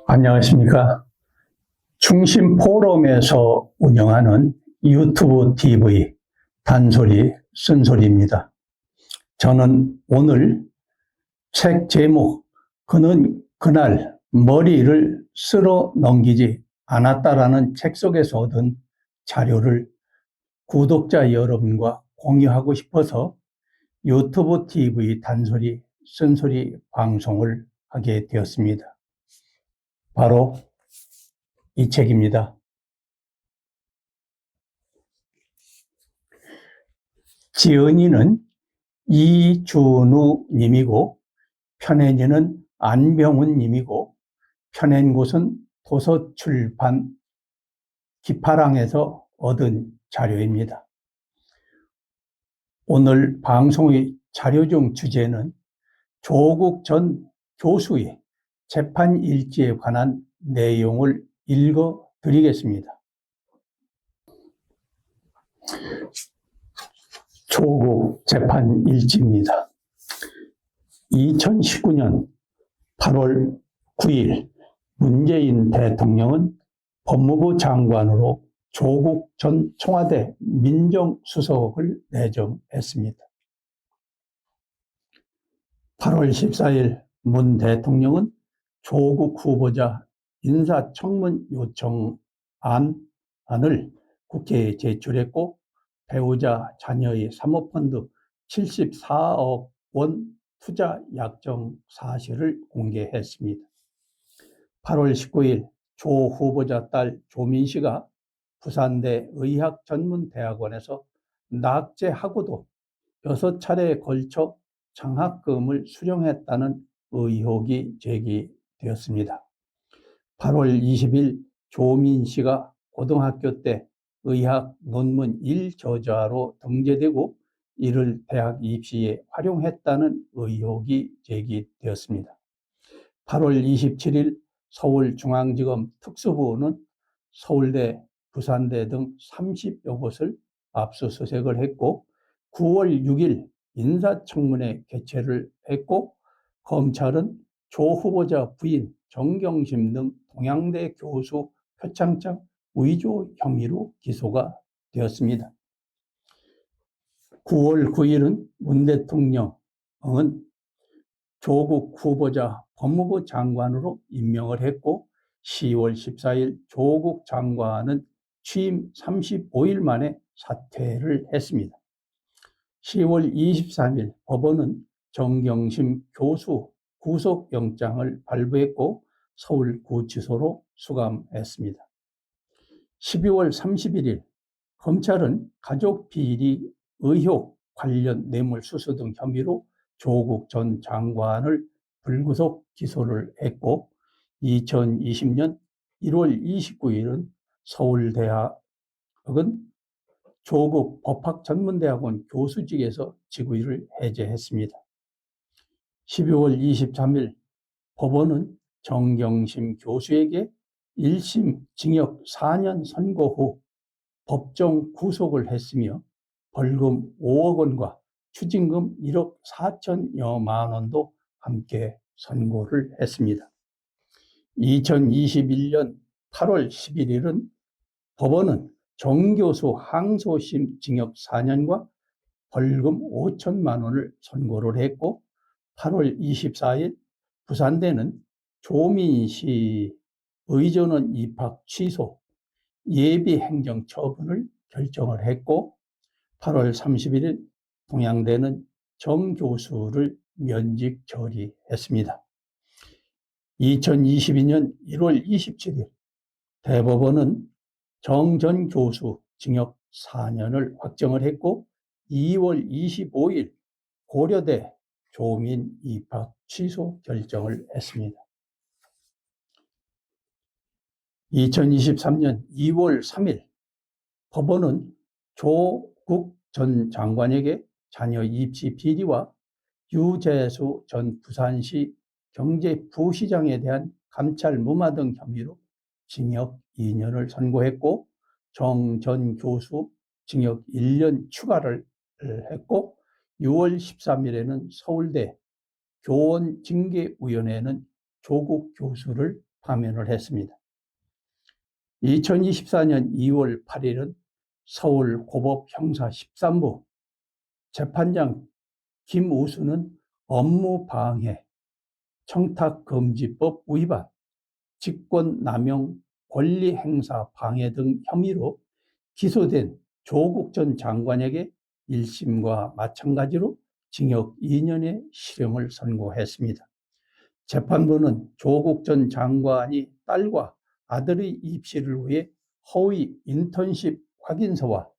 안녕하십니까. 충심포럼에서 운영하는 유튜브 TV 단소리 쓴소리입니다. 저는 오늘 책 제목 그는 그날 머리를 쓸어 넘기지 않았다라는 책 속에서 얻은 자료를 구독자 여러분과 공유하고 싶어서 유튜브 TV 단소리 쓴소리 방송을 하게 되었습니다. 바로 이 책입니다. 지은이는 이준우 님이고 펴낸 이는 안병훈 님이고 펴낸 곳은 도서출판 기파랑에서 얻은 자료입니다. 오늘 방송의 자료 중 주제는 조국 전 교수의 재판 일지에 관한 내용을 읽어 드리겠습니다. 조국 재판 일지입니다. 2019년 8월 9일 문재인 대통령은 법무부 장관으로 조국 전 청와대 민정수석을 내정했습니다. 8월 14일 문 대통령은 조국 후보자 인사청문 요청안을 국회에 제출했고 배우자 자녀의 사모펀드 74억 원 투자 약정 사실을 공개했습니다. 8월 19일 조 후보자 딸 조민 씨가 부산대 의학전문대학원에서 낙제하고도 6차례에 걸쳐 장학금을 수령했다는 의혹이 제기되었습니다. 8월 20일 조민 씨가 고등학교 때 의학 논문 1저자로 등재되고 이를 대학 입시에 활용했다는 의혹이 제기되었습니다. 8월 27일 서울중앙지검 특수부는 서울대, 부산대 등 30여 곳을 압수수색을 했고 9월 6일 인사청문회 개최를 했고 검찰은 조 후보자 부인 정경심 등 동양대 교수 표창장 위조 혐의로 기소가 되었습니다. 9월 9일은 문 대통령은 조국 후보자 법무부 장관으로 임명을 했고 10월 14일 조국 장관은 취임 35일 만에 사퇴를 했습니다. 10월 23일 법원은 정경심 교수 구속영장을 발부했고 서울구치소로 수감했습니다. 12월 31일 검찰은 가족비리 의혹 관련 뇌물수수 등 혐의로 조국 전 장관을 불구속 기소를 했고 2020년 1월 29일은 서울대학은 조국 법학전문대학원 교수직에서 직위를 해제했습니다. 12월 23일 법원은 정경심 교수에게 1심 징역 4년 선고 후 법정 구속을 했으며 벌금 5억 원과 추징금 1억 4천여만 원도 함께 선고를 했습니다. 2021년 8월 11일은 법원은 정 교수 항소심 징역 4년과 벌금 5천만 원을 선고를 했고 8월 24일 부산대는 조민 씨 의전원 입학 취소, 예비 행정 처분을 결정을 했고 8월 31일 동양대는 정 교수를 면직 처리했습니다. 2022년 1월 27일 대법원은 정 전 교수 징역 4년을 확정을 했고 2월 25일 고려대 조민 입학 취소 결정을 했습니다. 2023년 2월 3일 법원은 조국 전 장관에게 자녀 입시 비리와 유재수 전 부산시 경제부시장에 대한 감찰 무마 등 혐의로 징역 2년을 선고했고 정 전 교수 징역 1년 추가를 했고 6월 13일에는 서울대 교원징계위원회는 조국 교수를 파면을 했습니다. 2024년 2월 8일은 서울고법 형사 13부 재판장 김우수는 업무방해, 청탁금지법 위반, 직권남용, 권리행사 방해 등 혐의로 기소된 조국 전 장관에게 1심과 마찬가지로 징역 2년의 실형을 선고했습니다. 재판부는 조국 전 장관이 딸과 아들의 입시를 위해 허위 인턴십 확인서와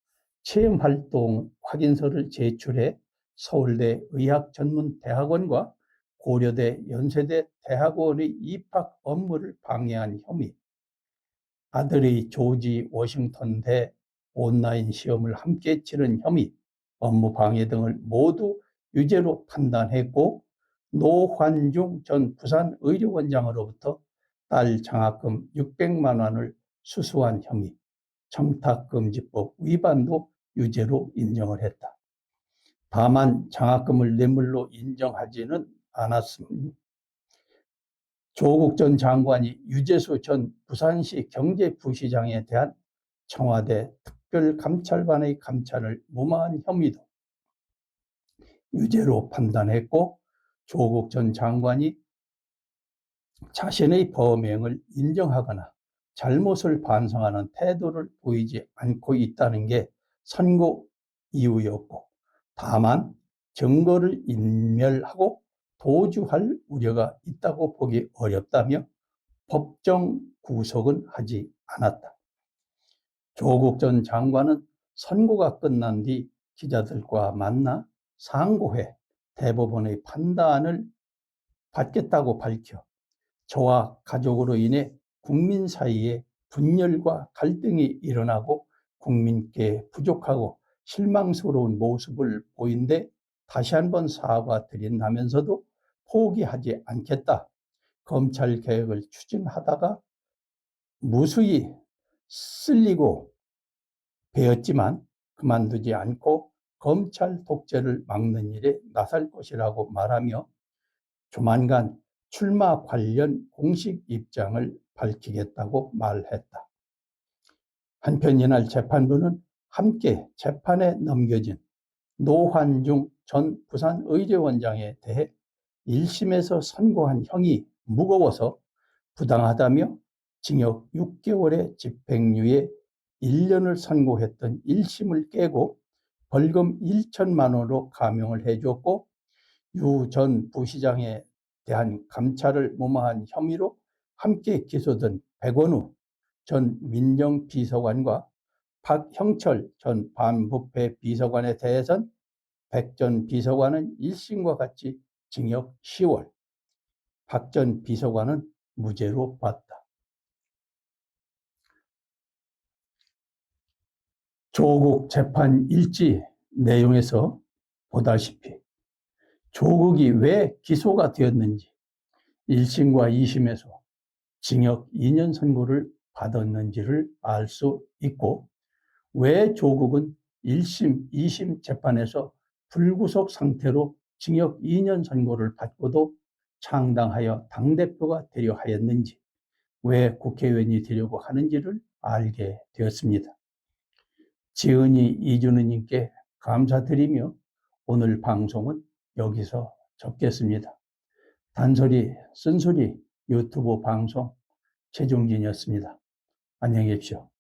체험활동 확인서를 제출해 서울대 의학전문대학원과 고려대 연세대 대학원의 입학 업무를 방해한 혐의, 아들의 조지 워싱턴대 온라인 시험을 함께 치른 혐의, 업무 방해 등을 모두 유죄로 판단했고, 노환중 전 부산의료원장으로부터 딸 장학금 600만 원을 수수한 혐의, 청탁금지법 위반도 유죄로 인정을 했다. 다만 장학금을 뇌물로 인정하지는 않았습니다. 조국 전 장관이 유재수 전 부산시 경제부시장에 대한 청와대 특별감찰반의 감찰을 무마한 혐의도 유죄로 판단했고, 조국 전 장관이 자신의 범행을 인정하거나 잘못을 반성하는 태도를 보이지 않고 있다는 게 선고 이유였고, 다만 증거를 인멸하고 도주할 우려가 있다고 보기 어렵다며 법정 구속은 하지 않았다. 조국 전 장관은 선고가 끝난 뒤 기자들과 만나 상고해 대법원의 판단을 받겠다고 밝혀 저와 가족으로 인해 국민 사이에 분열과 갈등이 일어나고 국민께 부족하고 실망스러운 모습을 보인데 다시 한번 사과드린다면서도 포기하지 않겠다. 검찰 개혁을 추진하다가 무수히 쓸리고 베었지만 그만두지 않고 검찰 독재를 막는 일에 나설 것이라고 말하며 조만간 출마 관련 공식 입장을 밝히겠다고 말했다. 한편 이날 재판부는 함께 재판에 넘겨진 노환중 전 부산의료원장에 대해 1심에서 선고한 형이 무거워서 부당하다며 징역 6개월의 집행유예 1년을 선고했던 1심을 깨고 벌금 1천만 원으로 감형을 해줬고, 유 전 부시장에 대한 감찰을 무마한 혐의로 함께 기소된 백원우 전 민정비서관과 박형철 전 반부패 비서관에 대해선 백 전 비서관은 1심과 같이 징역 10월, 박 전 비서관은 무죄로 봤다. 조국 재판 일지 내용에서 보다시피 조국이 왜 기소가 되었는지, 1심과 2심에서 징역 2년 선고를 받았는지를 알 수 있고, 왜 조국은 1심, 2심 재판에서 불구속 상태로 징역 2년 선고를 받고도 창당하여 당대표가 되려 하였는지, 왜 국회의원이 되려고 하는지를 알게 되었습니다. 지은이 이준우님께 감사드리며 오늘 방송은 여기서 접겠습니다. 단소리 쓴소리 유튜브 방송 최종진이었습니다. 안녕히 계십시오.